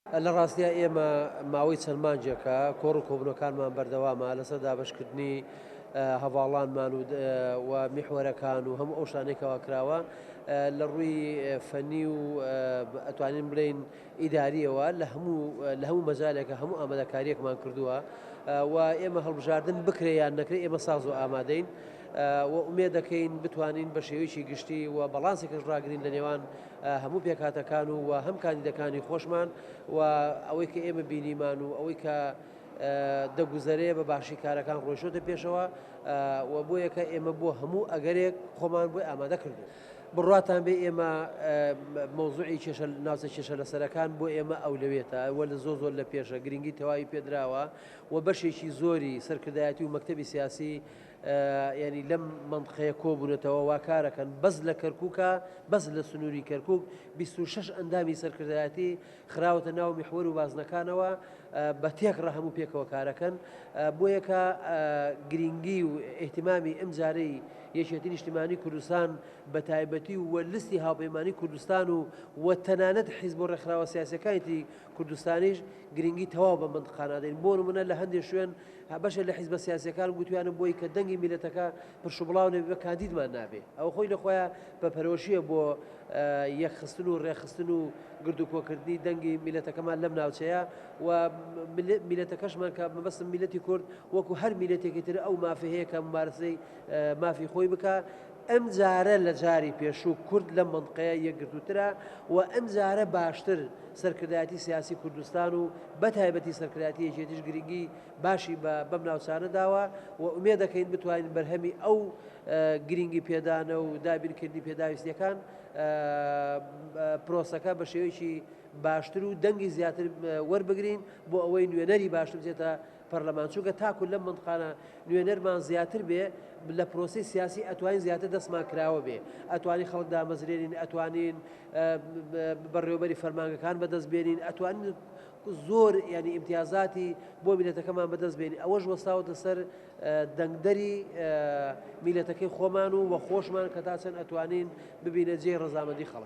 لە ڕاستیە ئێمە ماوەی چەند مانجێکە کۆڕ و کۆبنەکانمان بەردەوامە لەسەر دابشکردنی هەواڵانمان و میحوەرەکان و هەموو ئەو شانێکەوە کراوە لە ڕووی فەنی و ئەتوانین بڵین ئیداریەوە لە هەموو مەجالێکە هەموو ئامادەکاریەکمان کردووە و ئێمە هەڵبژاردن بکرێ یان نەکرێ ئێمە ساز و ئامادەین و ئومێد دەکەین بتوانین بە شێوەیەکی گشتی و بەڵانسێکەش ڕاگرین لە نێوان هەموو پێکاتەکان و هەم کاندیدەکانی خۆشمان و ئەوەی کە ئێمە بینیمان و ئەوەی کە دەگوزارێ بە باشی کارەکان ڕۆیشتە پێشەوە و بۆیە کە ئێمە بۆ هەموو ئەگەرێک خۆمان بۆی ئامادە کردو. بڕاتان بێ ئێمە مۆزوعی ناوچە کێشە لەسەرەکان بۆ ئێمە ئەولەوێتە وە لە زۆر لە پێشە گرنگی تەواوی پێدراوە و بەشێکی زۆری سەرکردایەتی و مەکتەبی سیاسی ینی لەم منطقەیە کۆبوونەتەوە وا کارەکەن بەس لە کەرکووکە بەس لە سنووری کەرکک 26 ئەندامی سەرکردایەتی خراوەتە ناو میحوەر و بازنەکانەوە بە تێکڕە هەموو پێکەوە کارەکەن بۆ یەکە گرنگی و ئێحتیمامی ئەم جارەی یەکێتی نیشتیمانی کوردستان بە تایبەتی و وەرلستی هاوپەیمانی کوردستان و تەنانەت حیزب و ڕێکخراوە سیاسەکانی کوردستانیش گرنگی تەواو بە منطقانادەین بۆ نمونە لە هەندێک شوێن بەشە لە حیزبە سیاسەکان گوتویانە بۆی کە دەنگی میلەتەکە پرشوبڵاو نەبێ بە کاندیدمان نابێ ئەو خۆی لەخۆیان بە پەرۆشیە بۆ یەکخستن و ڕێخستن و گردوکۆکردنی دەنگی میلەتەکەمان لەم ناوچەیە و میلەتەکەشمان کە مەبەستم میلەتی کورد وەکو هەر میلەتێکی تر ئەو مافی هەیە کە ممارسەی مافی خۆی بکە ئەم جارە لە جاری پێشوو کورد لەم منطقەیە یەکگرتووترە و ئەم جارە باشتر سەرکردایەتی سیاسی کوردستان و بەتایبەتی سەرکردایەتی یەکێتیش گرنگی باشی بەم ناوچانە داوە و ئومێد دەکەین بتوانین بەرهەمی ئەو گرنگی پێدانە و دابینکردنی پێداویستیەکان پرۆسەکە بە شێوەیەکی باشتر و دەنگی زیاتر وەربگرین بۆ ئەوەی نوێنەری باشتر بچێتە پەرلەمان چونکە تاکو لەم منطقانە نوێنەرمان زیاتر بێ لە پرۆسی سیاسی ئەتوانین زیاتر دەستمان کراوە بێ ئەتوانین خەڵک دامەزرێنین ئەتوانین بەڕێوەبەری فەرمانگەکان بەدەست بێنین ئەتوانین زۆر ینی ئیمتیازاتی بۆ میلەتەکەمان بەدەست بێنین ئەوەش وەستاوەتە سەر دەنگدەری میلەتەکەی خۆمان و خۆشمان کە تا چەند ئەتوانین ببینە جێی ڕەزامەندی خەڵک.